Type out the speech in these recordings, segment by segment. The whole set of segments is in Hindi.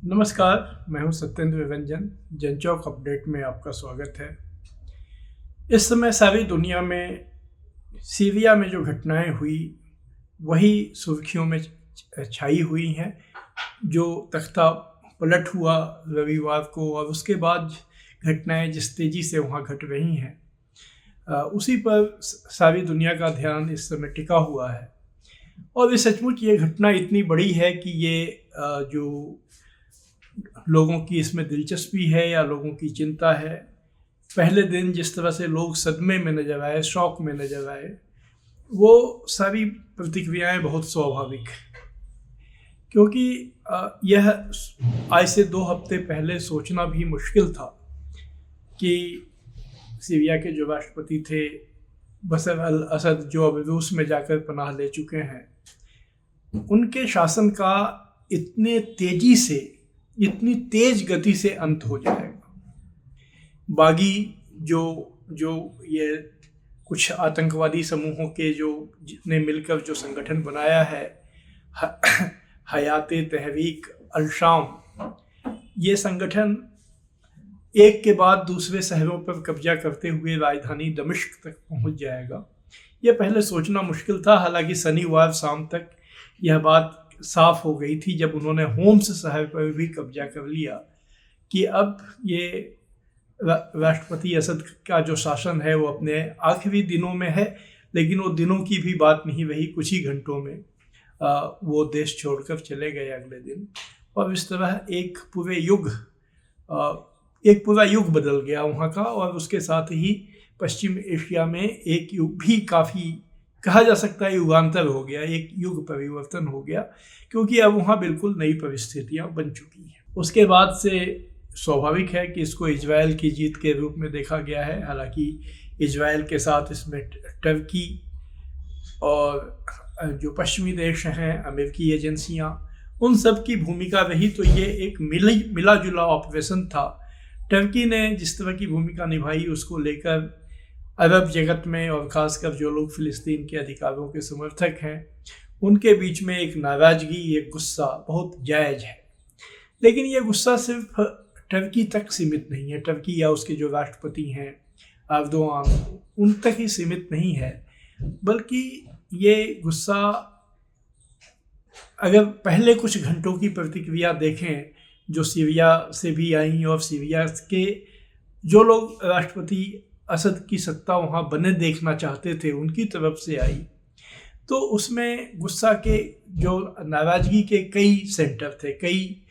नमस्कार, मैं हूं सत्येंद्र रंजन। जनचौक अपडेट में आपका स्वागत है। इस समय सारी दुनिया में सीरिया में जो घटनाएं हुई वही सुर्खियों में छाई हुई हैं। जो तख्ता पलट हुआ रविवार को और उसके बाद घटनाएं जिस तेज़ी से वहाँ घट रही हैं, उसी पर सारी दुनिया का ध्यान इस समय टिका हुआ है। और ये सचमुच ये घटना इतनी बड़ी है कि ये जो लोगों की इसमें दिलचस्पी है या लोगों की चिंता है। पहले दिन जिस तरह से लोग सदमे में नजर आए, शौक में नजर आए, वो सारी प्रतिक्रियाएं बहुत स्वाभाविक हैं। क्योंकि यह आज से 2 हफ्ते पहले सोचना भी मुश्किल था कि सीरिया के जो राष्ट्रपति थे बशर अल असद, जो अब रूस में जाकर पनाह ले चुके हैं, उनके शासन का इतनी तेज गति से अंत हो जाएगा। बागी जो जो ये कुछ आतंकवादी समूहों के जो ने मिलकर जो संगठन बनाया है, हयाते तहरीक अल शाम, ये संगठन एक के बाद दूसरे शहरों पर कब्जा करते हुए राजधानी दमिश्क तक पहुंच जाएगा। यह पहले सोचना मुश्किल था। हालांकि शनिवार शाम तक यह बात साफ हो गई थी जब उन्होंने होम्स शहर पर भी कब्जा कर लिया कि अब ये राष्ट्रपति असद का जो शासन है वो अपने आखिरी दिनों में है। लेकिन वो दिनों की भी बात नहीं रही, कुछ ही घंटों में वो देश छोड़कर चले गए अगले दिन। और इस तरह एक पूरा युग बदल गया वहाँ का। और उसके साथ ही पश्चिम एशिया में एक युग भी, काफ़ी कहा जा सकता है युगांतर हो गया, एक युग परिवर्तन हो गया, क्योंकि अब वहाँ बिल्कुल नई परिस्थितियाँ बन चुकी हैं। उसके बाद से स्वाभाविक है कि इसको इजराइल की जीत के रूप में देखा गया है। हालांकि इजराइल के साथ इसमें टर्की और जो पश्चिमी देश हैं, अमेरिकी एजेंसियाँ, उन सब की भूमिका रही। तो ये एक मिला जुला ऑपरेशन था। टर्की ने जिस तरह की भूमिका निभाई उसको लेकर अरब जगत में और ख़ासकर जो लोग फ़िलिस्तीन के अधिकारों के समर्थक हैं, उनके बीच में एक नाराज़गी, एक गुस्सा बहुत जायज़ है। लेकिन ये गुस्सा सिर्फ टर्की तक सीमित नहीं है। टर्की या उसके जो राष्ट्रपति हैं एर्दोआन, उन तक ही सीमित नहीं है, बल्कि ये गुस्सा अगर पहले कुछ घंटों की प्रतिक्रिया देखें जो सीरिया से भी आई और सीरिया के जो लोग राष्ट्रपति असद की सत्ता वहाँ बने देखना चाहते थे उनकी तरफ से आई, तो उसमें गुस्सा के जो नाराज़गी के कई सेंटर थे, कई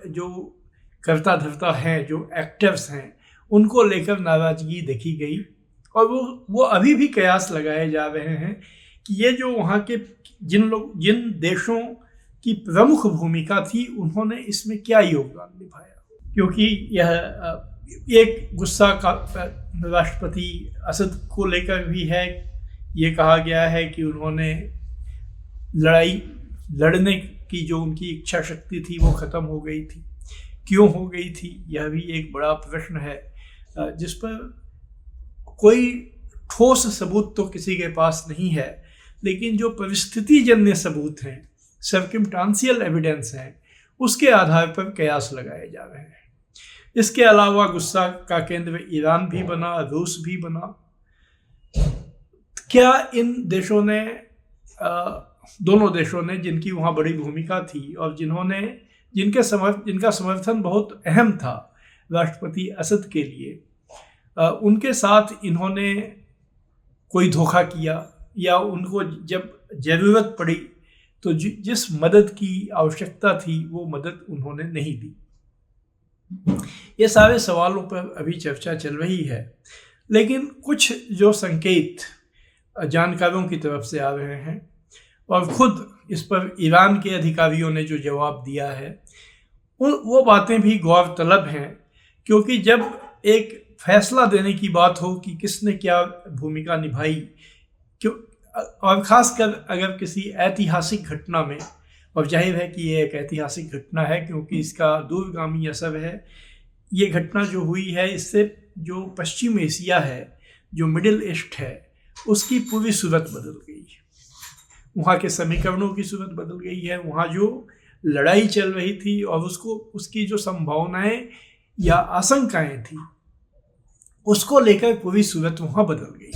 जो कर्ता धर्ता हैं, जो एक्टर्स हैं, उनको लेकर नाराज़गी देखी गई। और वो अभी भी कयास लगाए जा रहे हैं कि ये जो वहाँ के जिन देशों की प्रमुख भूमिका थी, उन्होंने इसमें क्या योगदान निभाया। क्योंकि यह एक गुस्सा का राष्ट्रपति असद को लेकर भी है। ये कहा गया है कि उन्होंने लड़ाई लड़ने की जो उनकी इच्छा शक्ति थी वो ख़त्म हो गई थी। क्यों हो गई थी, यह भी एक बड़ा प्रश्न है जिस पर कोई ठोस सबूत तो किसी के पास नहीं है। लेकिन जो परिस्थितिजन्य सबूत हैं, सर्कमस्टेंशियल एविडेंस हैं, उसके आधार पर कयास लगाए जा रहे हैं। इसके अलावा गुस्सा का केंद्र ईरान भी बना, रूस भी बना। क्या इन देशों ने, दोनों देशों ने, जिनकी वहाँ बड़ी भूमिका थी और जिनका समर्थन बहुत अहम था राष्ट्रपति असद के लिए, उनके साथ इन्होंने कोई धोखा किया या उनको जब ज़रूरत पड़ी तो जिस मदद की आवश्यकता थी वो मदद उन्होंने नहीं दी। ये सारे सवालों पर अभी चर्चा चल रही है। लेकिन कुछ जो संकेत जानकारों की तरफ से आ रहे हैं और खुद इस पर ईरान के अधिकारियों ने जो जवाब दिया है, वो बातें भी गौरतलब हैं। क्योंकि जब एक फैसला देने की बात हो कि किसने क्या भूमिका निभाई, क्यों, और ख़ासकर अगर किसी ऐतिहासिक घटना में, और जाहिर है कि ये एक ऐतिहासिक घटना है क्योंकि इसका दूरगामी असर है। ये घटना जो हुई है, इससे जो पश्चिम एशिया है, जो मिडिल ईस्ट है, उसकी पूरी सूरत बदल गई है। वहाँ के समीकरणों की सूरत बदल गई है। वहाँ जो लड़ाई चल रही थी और उसकी जो संभावनाएं या आशंकाएं थी उसको लेकर पूरी सूरत वहां बदल गई।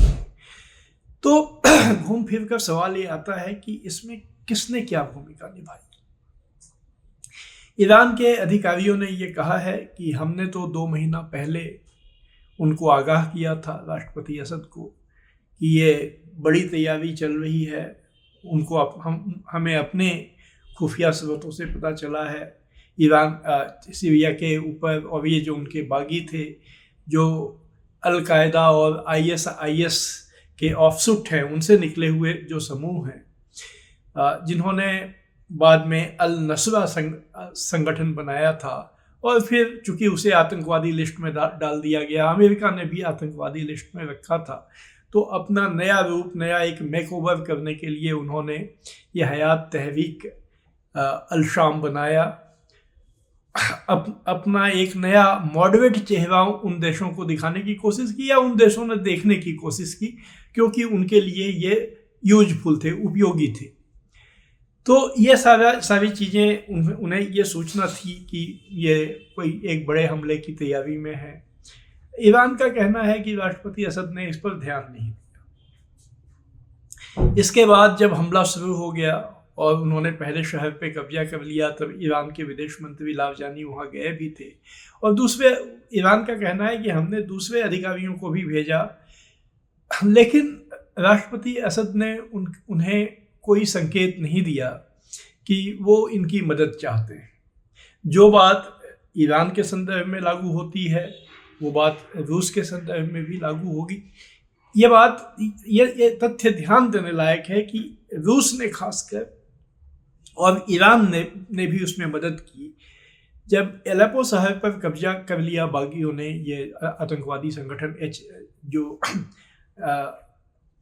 तो घूम फिर कर सवाल ये आता है कि इसमें किसने क्या भूमिका निभाई। ईरान के अधिकारियों ने ये कहा है कि हमने तो 2 महीना पहले उनको आगाह किया था, राष्ट्रपति असद को, कि ये बड़ी तैयारी चल रही है। उनको हमें अपने खुफिया स्रोतों से पता चला है ईरान सीरिया के ऊपर, और ये जो उनके बागी थे, जो अल-कायदा और ISIS के ऑफशूट हैं, उनसे निकले हुए जो समूह हैं, जिन्होंने बाद में अल नसरा संगठन बनाया था और फिर चूंकि उसे आतंकवादी लिस्ट में डाल दिया गया, अमेरिका ने भी आतंकवादी लिस्ट में रखा था, तो अपना नया रूप, नया एक मेकओवर करने के लिए उन्होंने ये हयात तहरीक अल शाम बनाया। अपना एक नया मॉडरेट चेहरा उन देशों को दिखाने की कोशिश की, या उन देशों ने देखने की कोशिश की, क्योंकि उनके लिए ये यूजफुल थे, उपयोगी थे। तो ये सारी चीज़ें उन्हें ये सोचना थी कि ये कोई एक बड़े हमले की तैयारी में है। ईरान का कहना है कि राष्ट्रपति असद ने इस पर ध्यान नहीं दिया। इसके बाद जब हमला शुरू हो गया और उन्होंने पहले शहर पे कब्जा कर लिया, तब ईरान के विदेश मंत्री लावजानी वहाँ गए भी थे। और दूसरे, ईरान का कहना है कि हमने दूसरे अधिकारियों को भी भेजा, लेकिन राष्ट्रपति असद ने उन्हें कोई संकेत नहीं दिया कि वो इनकी मदद चाहते हैं। जो बात ईरान के संदर्भ में लागू होती है वो बात रूस के संदर्भ में भी लागू होगी। ये तथ्य ध्यान देने लायक है कि रूस ने खासकर और ईरान ने भी उसमें मदद की। जब एलेपो शहर पर कब्जा कर लिया बागियों ने, ये आतंकवादी संगठन जो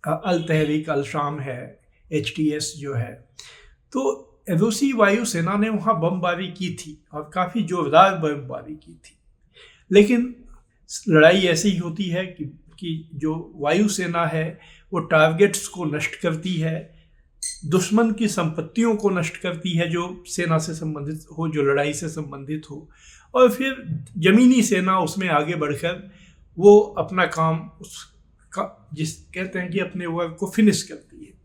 अल तहरीक अल शाम है, HTS जो है, तो रूसी वायुसेना ने वहाँ बमबारी की थी और काफ़ी जोरदार बमबारी की थी। लेकिन लड़ाई ऐसी ही होती है कि जो वायुसेना है वो टारगेट्स को नष्ट करती है, दुश्मन की संपत्तियों को नष्ट करती है जो सेना से संबंधित हो, जो लड़ाई से संबंधित हो, और फिर जमीनी सेना उसमें आगे बढ़कर वो अपना काम कहते हैं कि अपने वर्क को फिनिश करती है।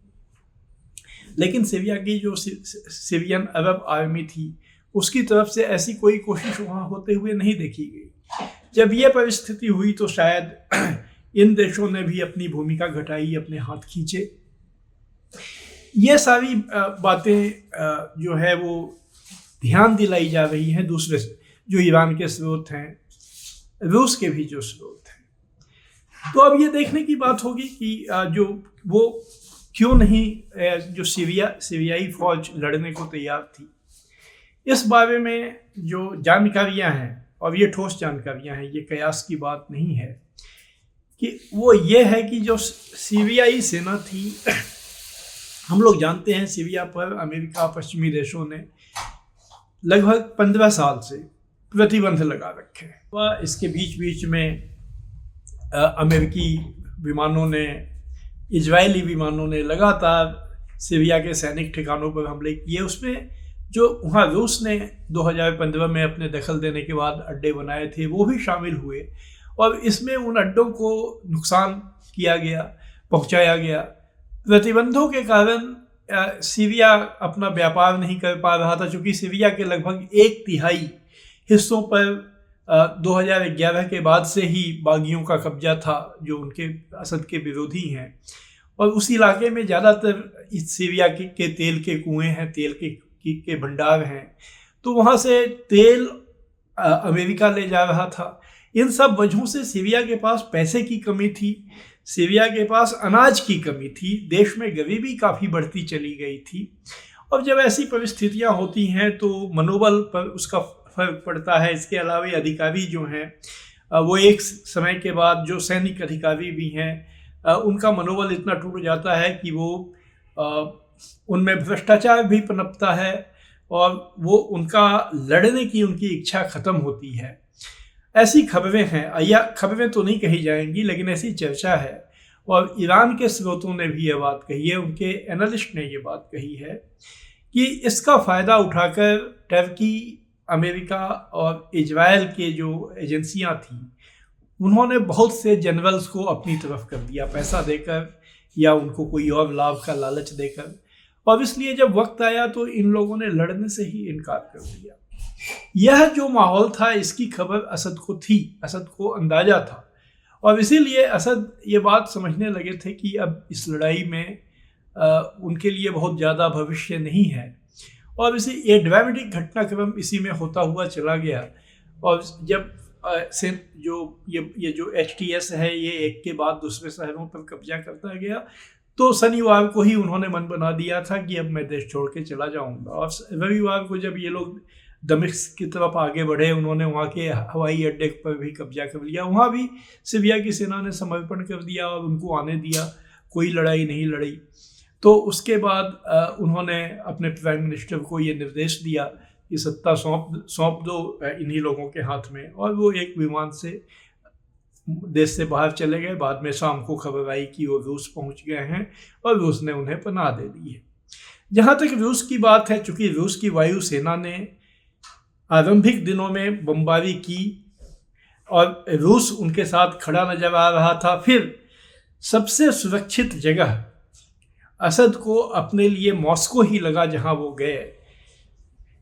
लेकिन सीरिया की जो सीरियन अरब आर्मी थी, उसकी तरफ से ऐसी कोई कोशिश वहाँ होते हुए नहीं देखी गई। जब ये परिस्थिति हुई तो शायद इन देशों ने भी अपनी भूमिका घटाई, अपने हाथ खींचे। ये सारी बातें जो है वो ध्यान दिलाई जा रही हैं दूसरे से, जो ईरान के स्रोत हैं, रूस के भी जो स्रोत हैं। तो अब ये देखने की बात होगी कि जो वो क्यों नहीं जो सीरियाई फौज लड़ने को तैयार थी। इस बारे में जो जानकारियां हैं, और ये ठोस जानकारियां हैं, ये कयास की बात नहीं है, कि वो ये है कि जो सीरियाई सेना थी, हम लोग जानते हैं सीरिया पर अमेरिका, पश्चिमी देशों ने लगभग 15 साल से प्रतिबंध लगा रखे हैं। वह इसके बीच बीच में अमेरिकी विमानों ने, इजरायली विमानों ने लगातार सीरिया के सैनिक ठिकानों पर हमले किए। उसमें जो वहाँ रूस ने 2015 में अपने दखल देने के बाद अड्डे बनाए थे वो भी शामिल हुए, और इसमें उन अड्डों को नुकसान किया गया, पहुँचाया गया। प्रतिबंधों के कारण सीरिया अपना व्यापार नहीं कर पा रहा था, क्योंकि सीरिया के लगभग 1/3 हिस्सों पर 2011 के बाद से ही बागियों का कब्जा था, जो उनके असद के विरोधी हैं। और उस इलाके में ज़्यादातर इस सीरिया के तेल के कुएं हैं, तेल के भंडार हैं, तो वहाँ से तेल अमेरिका ले जा रहा था। इन सब वजहों से सीरिया के पास पैसे की कमी थी, सीरिया के पास अनाज की कमी थी, देश में गरीबी काफ़ी बढ़ती चली गई थी। और जब ऐसी परिस्थितियाँ होती हैं तो मनोबल पर उसका फर्क पड़ता है। इसके अलावा अधिकारी जो हैं वो एक समय के बाद, जो सैनिक अधिकारी भी हैं, उनका मनोबल इतना टूट जाता है कि वो उनमें भ्रष्टाचार भी पनपता है और वो उनका लड़ने की उनकी इच्छा ख़त्म होती है। ऐसी खबरें हैं, या खबरें तो नहीं कही जाएंगी, लेकिन ऐसी चर्चा है। और ईरान के स्रोतों ने भी ये बात कही है, उनके एनालिस्ट ने ये बात कही है कि इसका फ़ायदा उठाकर टर्की, अमेरिका और इजराइल के जो एजेंसियां थी, उन्होंने बहुत से जनरल्स को अपनी तरफ कर दिया, पैसा देकर या उनको कोई और लाभ का लालच देकर। और इसलिए जब वक्त आया तो इन लोगों ने लड़ने से ही इनकार कर दिया। यह जो माहौल था, इसकी खबर असद को थी, असद को अंदाजा था, और इसीलिए असद ये बात समझने लगे थे कि अब इस लड़ाई में उनके लिए बहुत ज़्यादा भविष्य नहीं है। और इसी ये ड्रामेटिक घटनाक्रम इसी में होता हुआ चला गया। और जब ये जो HTS है, ये एक के बाद दूसरे शहरों पर कब्जा करता गया, तो शनिवार को ही उन्होंने मन बना दिया था कि अब मैं देश छोड़ के चला जाऊंगा। और रविवार को जब ये लोग दमिश्क की तरफ आगे बढ़े, उन्होंने वहाँ के हवाई अड्डे पर भी कब्जा कर लिया। वहाँ भी सीरिया की सेना ने समर्पण कर दिया और उनको आने दिया, कोई लड़ाई नहीं लड़ी। तो उसके बाद उन्होंने अपने प्राइम मिनिस्टर को ये निर्देश दिया कि सत्ता सौंप दो इन्हीं लोगों के हाथ में, और वो एक विमान से देश से बाहर चले गए। बाद में शाम को खबर आई कि वो रूस पहुंच गए हैं और रूस ने उन्हें पनाह दे दी है। जहाँ तक रूस की बात है, चूंकि रूस की वायु सेना ने आरंभिक दिनों में बमबारी की और रूस उनके साथ खड़ा नजर आ रहा था, फिर सबसे सुरक्षित जगह असद को अपने लिए मॉस्को ही लगा जहाँ वो गए।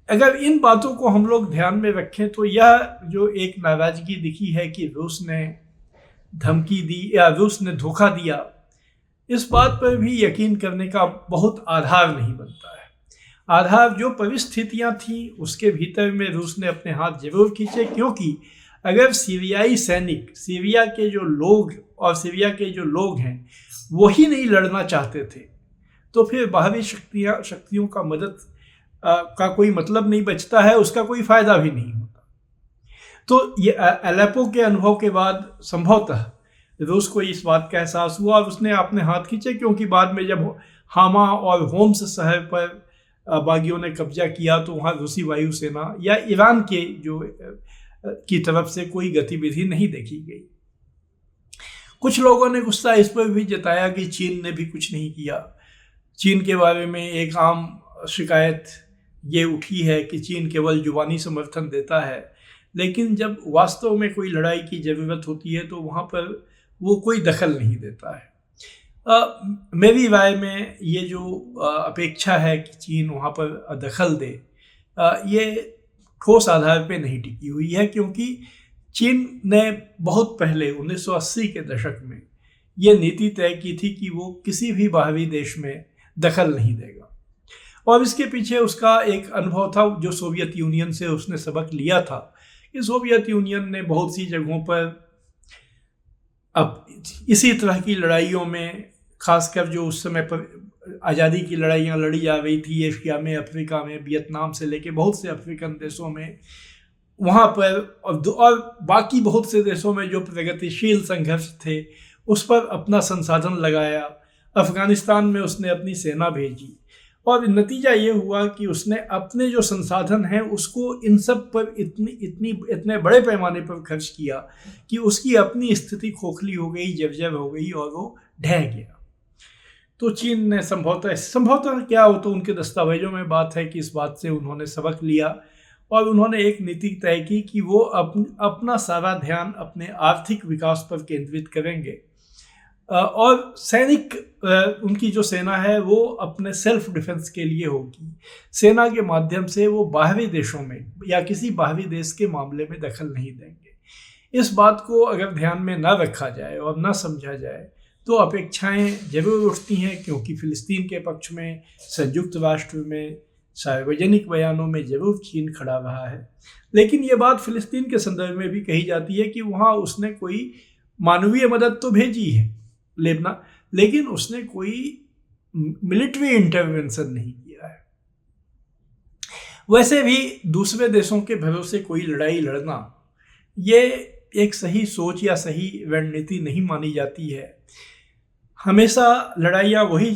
अगर इन बातों को हम लोग ध्यान में रखें तो यह जो एक नाराजगी दिखी है कि रूस ने धमकी दी या रूस ने धोखा दिया, इस बात पर भी यकीन करने का बहुत आधार नहीं बनता है। आधार जो परिस्थितियां थीं उसके भीतर में रूस ने अपने हाथ जरूर खींचे, क्योंकि अगर सीरियाई सैनिक, सीरिया के जो लोग और सीरिया के जो लोग हैं वही नहीं लड़ना चाहते थे, तो फिर बाहरी शक्तियों का मदद का कोई मतलब नहीं बचता है, उसका कोई फायदा भी नहीं होता। तो ये अलेप्पो के अनुभव के बाद संभवतः रूस को इस बात का एहसास हुआ और उसने अपने हाथ खींचे, क्योंकि बाद में जब हामा और होम्स शहर पर बागियों ने कब्जा किया तो वहाँ रूसी वायुसेना या ईरान के जो की तरफ से कोई गतिविधि नहीं देखी गई। कुछ लोगों ने गुस्सा इस पर भी जताया कि चीन ने भी कुछ नहीं किया। चीन के बारे में एक आम शिकायत ये उठी है कि चीन केवल जुबानी समर्थन देता है, लेकिन जब वास्तव में कोई लड़ाई की ज़रूरत होती है तो वहाँ पर वो कोई दखल नहीं देता है। मेरी राय में ये जो अपेक्षा है कि चीन वहाँ पर दखल दे, ये ठोस आधार पे नहीं टिकी हुई है, क्योंकि चीन ने बहुत पहले 1980 के दशक में ये नीति तय की थी कि वो किसी भी बाहरी देश में दखल नहीं देगा। और इसके पीछे उसका एक अनुभव था जो सोवियत यूनियन से उसने सबक लिया था कि सोवियत यूनियन ने बहुत सी जगहों पर अब इसी तरह की लड़ाइयों में, खासकर जो उस समय पर आज़ादी की लड़ाइयाँ लड़ी जा रही थी एशिया में, अफ्रीका में, वियतनाम से लेके बहुत से अफ्रीकन देशों में, वहाँ पर और बाकी बहुत से देशों में जो प्रगतिशील संघर्ष थे उस पर अपना संसाधन लगाया। अफगानिस्तान में उसने अपनी सेना भेजी और नतीजा ये हुआ कि उसने अपने जो संसाधन हैं उसको इन सब पर इतने बड़े पैमाने पर खर्च किया कि उसकी अपनी स्थिति खोखली हो गई, जर्जर हो गई और वो ढह गया। तो चीन ने संभवतः क्या हो तो उनके दस्तावेजों में बात है कि इस बात से उन्होंने सबक लिया और उन्होंने एक नीति तय की कि वो अपना सारा ध्यान अपने आर्थिक विकास पर केंद्रित करेंगे और सैनिक उनकी जो सेना है वो अपने सेल्फ डिफेंस के लिए होगी। सेना के माध्यम से वो बाहरी देशों में या किसी बाहरी देश के मामले में दखल नहीं देंगे। इस बात को अगर ध्यान में न रखा जाए और न समझा जाए तो अपेक्षाएं जरूर उठती हैं, क्योंकि फिलिस्तीन के पक्ष में संयुक्त राष्ट्र में सार्वजनिक बयानों में जरूर चीन खड़ा रहा है, लेकिन ये बात फिलिस्तीन के संदर्भ में भी कही जाती है कि वहाँ उसने कोई मानवीय मदद तो भेजी है लेकिन उसने कोई मिलिट्री इंटरवेंशन नहीं किया है। वैसे भी दूसरे देशों के भरोसे कोई लड़ाई लड़ना ये एक सही सोच या सही रणनीति नहीं मानी जाती है। हमेशा लड़ाइयाँ वही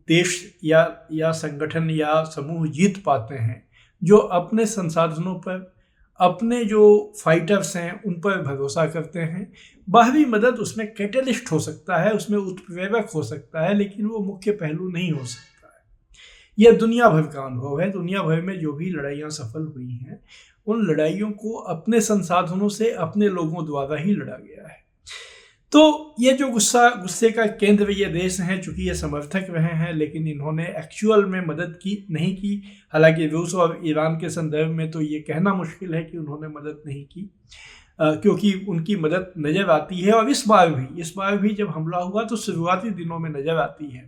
देश या संगठन या समूह जीत पाते हैं जो अपने संसाधनों पर, अपने जो फाइटर्स हैं उन पर भरोसा करते हैं। बाहरी मदद उसमें कैटलिस्ट हो सकता है, उसमें उत्प्रेरक हो सकता है, लेकिन वो मुख्य पहलू नहीं हो सकता है। यह दुनिया भर का अनुभव है। दुनिया भर में जो भी लड़ाइयाँ सफल हुई हैं, उन लड़ाइयों को अपने संसाधनों से अपने लोगों द्वारा ही लड़ा गया है। तो ये जो गुस्से का केंद्र ये देश हैं, चूँकि ये समर्थक रहे हैं, लेकिन इन्होंने एक्चुअल में मदद की नहीं की। हालांकि रूस और ईरान के संदर्भ में तो ये कहना मुश्किल है कि उन्होंने मदद नहीं की, क्योंकि उनकी मदद नज़र आती है। और इस बार भी जब हमला हुआ तो शुरुआती दिनों में नज़र आती है।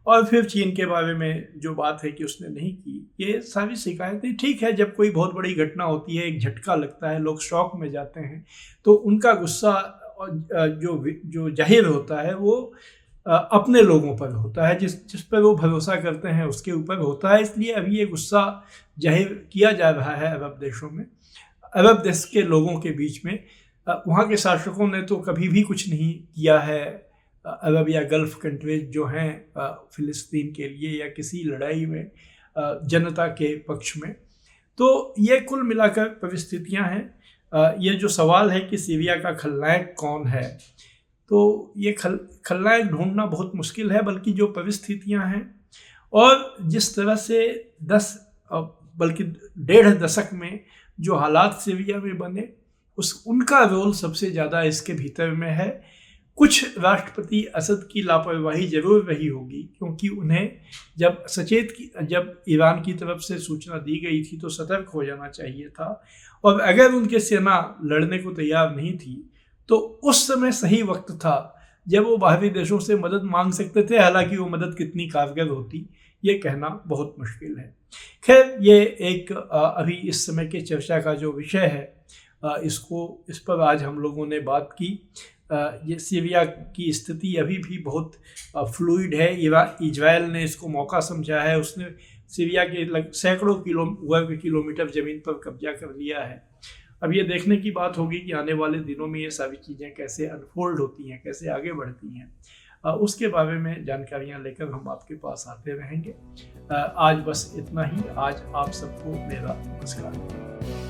और फिर चीन के बारे में जो बात है कि उसने नहीं की, ये सारी शिकायतें ठीक है। जब कोई बहुत बड़ी घटना होती है, एक झटका लगता है, लोग शॉक में जाते हैं, तो उनका गुस्सा जो जाहिर होता है वो अपने लोगों पर होता है, जिस पर वो भरोसा करते हैं उसके ऊपर होता है। इसलिए अभी ये गुस्सा जाहिर किया जा रहा है अरब देशों में, अरब देश के लोगों के बीच में। वहाँ के शासकों ने तो कभी भी कुछ नहीं किया है अरब या गल्फ कंट्रीज जो हैं फ़िलिस्तीन के लिए या किसी लड़ाई में जनता के पक्ष में। तो ये कुल मिलाकर परिस्थितियाँ हैं। ये जो सवाल है कि सीरिया का खलनायक कौन है, तो ये खलनायक ढूंढना बहुत मुश्किल है, बल्कि जो परिस्थितियां हैं और जिस तरह से 10 बल्कि 1.5 दशक में जो हालात सीरिया में बने, उनका रोल सबसे ज़्यादा इसके भीतर में है। कुछ राष्ट्रपति असद की लापरवाही जरूर रही होगी, क्योंकि उन्हें जब ईरान की तरफ से सूचना दी गई थी तो सतर्क हो जाना चाहिए था। और अगर उनके सेना लड़ने को तैयार नहीं थी तो उस समय सही वक्त था जब वो बाहरी देशों से मदद मांग सकते थे। हालांकि वो मदद कितनी कारगर होती, ये कहना बहुत मुश्किल है। खैर, ये एक अभी इस समय के चर्चा का जो विषय है, इस पर आज हम लोगों ने बात की। ये सीरिया की स्थिति अभी भी बहुत फ्लूइड है। इजराइल ने इसको मौका समझा है। उसने सीरिया के सैकड़ों वर्ग किलोमीटर ज़मीन पर कब्जा कर लिया है। अब ये देखने की बात होगी कि आने वाले दिनों में ये सारी चीज़ें कैसे अनफोल्ड होती हैं, कैसे आगे बढ़ती हैं। उसके बारे में जानकारियाँ लेकर हम आपके पास आते रहेंगे। आज बस इतना ही। आज आप सबको मेरा नमस्कार।